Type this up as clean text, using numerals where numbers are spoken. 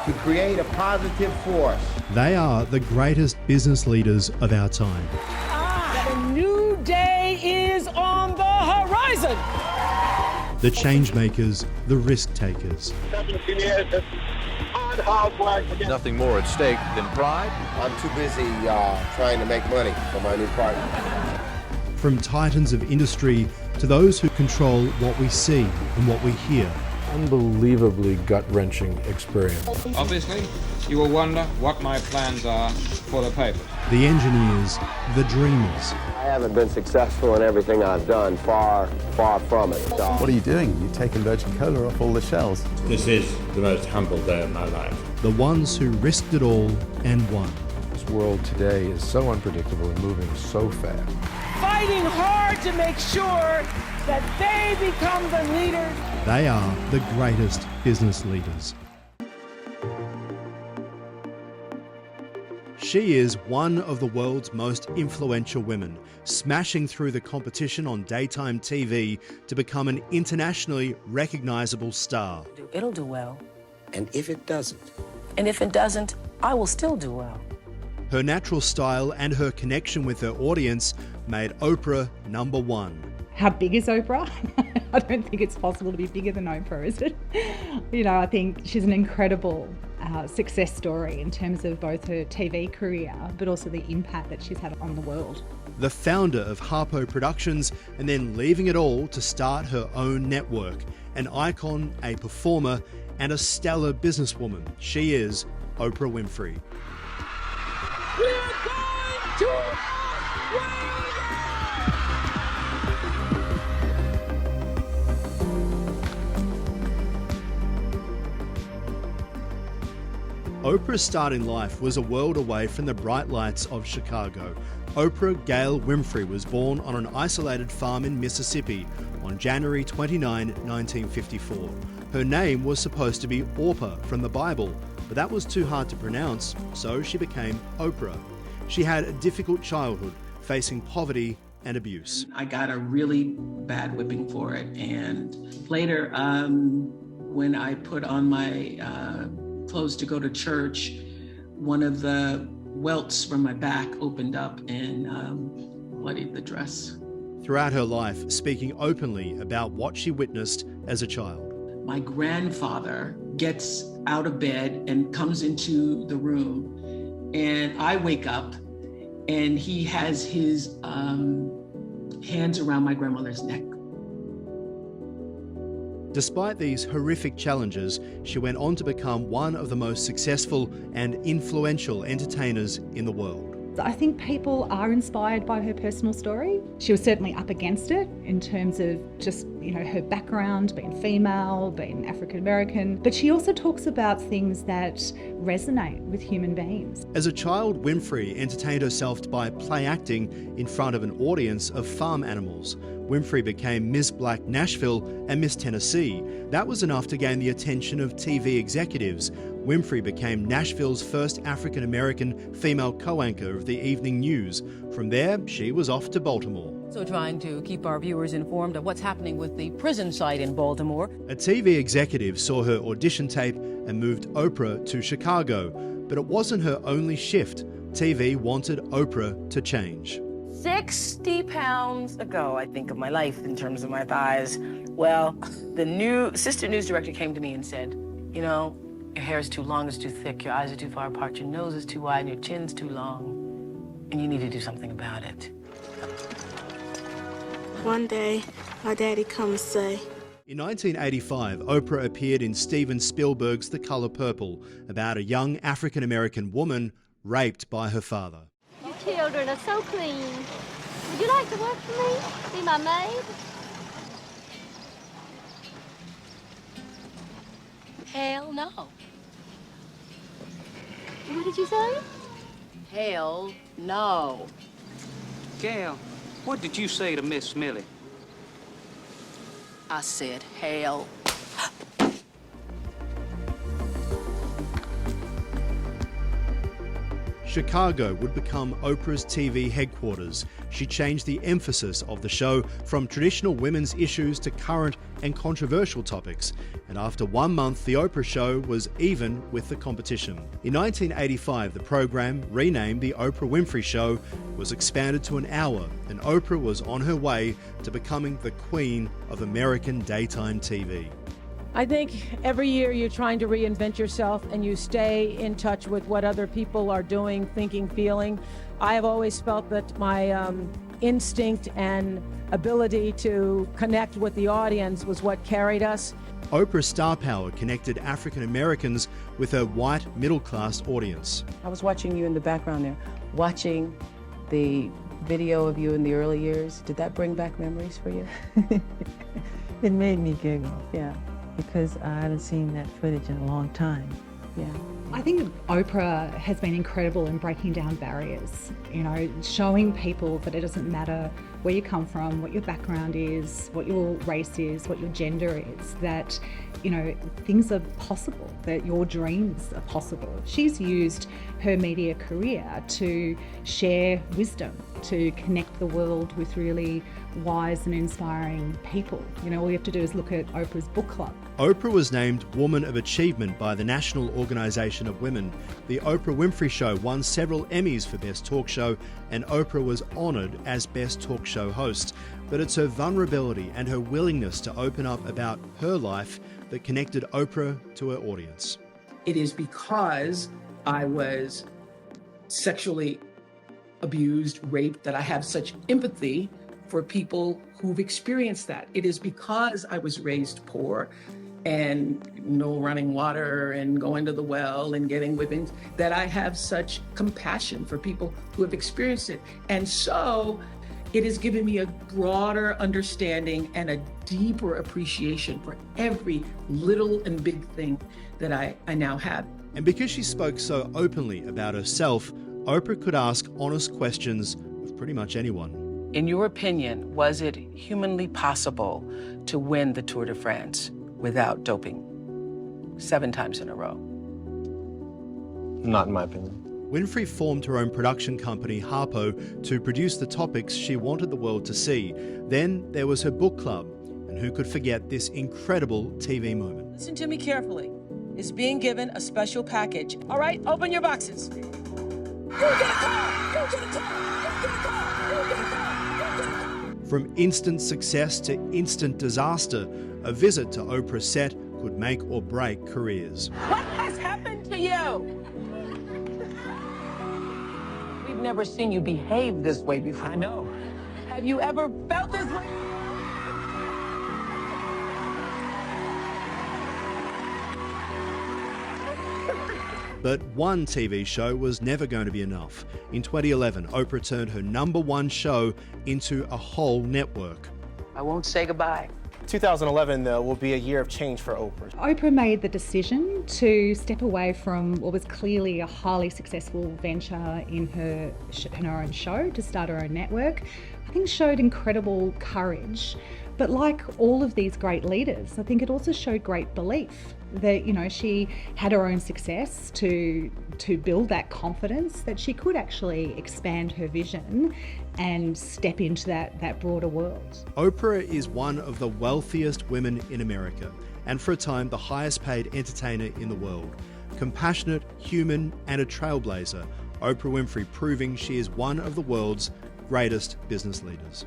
to create a positive force. They are the greatest business leaders of our time. A new day is on the horizon. The change makers, the risk takers. 17 years of hard work. Nothing more at stake than pride. I'm too busy trying to make money for my new partner. From titans of industry to those who control what we see and what we hear. Unbelievably gut-wrenching experience. Obviously, you will wonder what my plans are for the paper. The engineers, the dreamers. I haven't been successful in everything I've done, far from it. What are you doing? You're taking virgin cola off all the shelves. This is the most humble day of my life. The ones who risked it all and won. This world today is so unpredictable and moving so fast. Fighting hard to make sure that they become the leaders. They are the greatest business leaders. She is one of the world's most influential women, smashing through the competition on daytime TV to become an internationally recognizable star. It'll do well. And if it doesn't? And if it doesn't, I will still do well. Her natural style and her connection with her audience made Oprah #1. How big is Oprah? I don't think it's possible to be bigger than Oprah, is it? You know, I think she's an incredible success story in terms of both her TV career, but also the impact that she's had on the world. The founder of Harpo Productions and then leaving it all to start her own network. An icon, a performer, and a stellar businesswoman. She is Oprah Winfrey. We're going to Australia! Oprah's start in life was a world away from the bright lights of Chicago. Oprah Gail Winfrey was born on an isolated farm in Mississippi on January 29, 1954. Her name was supposed to be Orpah from the Bible, but that was too hard to pronounce, so she became Oprah. She had a difficult childhood, facing poverty and abuse. I got a really bad whipping for it, and later, when I put on my clothes to go to church, one of the welts from my back opened up and bloodied the dress. Throughout her life, speaking openly about what she witnessed as a child. My grandfather gets out of bed and comes into the room, and I wake up and he has his hands around my grandmother's neck. Despite these horrific challenges, she went on to become one of the most successful and influential entertainers in the world. I think people are inspired by her personal story. She was certainly up against it in terms of just, you know, her background, being female, being African American, but she also talks about things that resonate with human beings. As a child, Winfrey entertained herself by play acting in front of an audience of farm animals. Winfrey became Miss Black Nashville and Miss Tennessee. That was enough to gain the attention of TV executives. Winfrey became Nashville's first African-American female co-anchor of the evening news. From there, she was off to Baltimore. So trying to keep our viewers informed of what's happening with the prison site in Baltimore. A TV executive saw her audition tape and moved Oprah to Chicago. But it wasn't her only shift. TV wanted Oprah to change. 60 pounds ago, I think, of my life in terms of my thighs. Well, the new assistant news director came to me and said, you know, your hair is too long, it's too thick, your eyes are too far apart, your nose is too wide, and your chin's too long, and you need to do something about it. One day, my daddy come and say. In 1985, Oprah appeared in Steven Spielberg's The Color Purple, about a young African-American woman raped by her father. Your children are so clean. Would you like to work for me? Be my maid? Hell no. What did you say? Hell no. Gail, what did you say to Miss Millie? I said hell. Chicago would become Oprah's TV headquarters. She changed the emphasis of the show from traditional women's issues to current and controversial topics. And after 1 month, The Oprah Show was even with the competition. In 1985, the program, renamed The Oprah Winfrey Show, was expanded to an hour, and Oprah was on her way to becoming the queen of American daytime TV. I think every year you're trying to reinvent yourself and you stay in touch with what other people are doing, thinking, feeling. I have always felt that my instinct and ability to connect with the audience was what carried us. Oprah's star power connected African Americans with her white middle-class audience. I was watching you in the background there, watching the video of you in the early years. Did that bring back memories for you? It made me giggle, yeah, because I haven't seen that footage in a long time. Yeah. I think Oprah has been incredible in breaking down barriers, showing people that it doesn't matter where you come from, what your background is, what your race is, what your gender is, that, things are possible, that your dreams are possible. She's used her media career to share wisdom, to connect the world with really wise and inspiring people. All you have to do is look at Oprah's book club. Oprah was named Woman of Achievement by the National Organization of Women. The Oprah Winfrey Show won several Emmys for Best Talk Show, and Oprah was honored as Best Talk Show host. But it's her vulnerability and her willingness to open up about her life that connected Oprah to her audience. It is because I was sexually abused, raped, that I have such empathy for people who've experienced that. It is because I was raised poor and no running water and going to the well and getting whippings that I have such compassion for people who have experienced it. And so it has given me a broader understanding and a deeper appreciation for every little and big thing that I now have. And because she spoke so openly about herself, Oprah could ask honest questions of pretty much anyone. In your opinion, was it humanly possible to win the Tour de France without doping 7 times in a row? Not in my opinion. Winfrey formed her own production company, Harpo, to produce the topics she wanted the world to see. Then there was her book club, and who could forget this incredible TV moment? Listen to me carefully. It's being given a special package. All right, open your boxes. You get a car! You get a car! You get a car! You get a car! From instant success to instant disaster, a visit to Oprah's set could make or break careers. What has happened to you? We've never seen you behave this way before. I know. Have you ever felt this way? But one TV show was never going to be enough. In 2011, Oprah turned her #1 show into a whole network. I won't say goodbye. 2011, though, will be a year of change for Oprah. Oprah made the decision to step away from what was clearly a highly successful venture in her own show, to start her own network. I think showed incredible courage. But like all of these great leaders, I think it also showed great belief that, she had her own success to build that confidence that she could actually expand her vision and step into that broader world. Oprah is one of the wealthiest women in America, and for a time the highest paid entertainer in the world. Compassionate, human, and a trailblazer, Oprah Winfrey proving she is one of the world's greatest business leaders.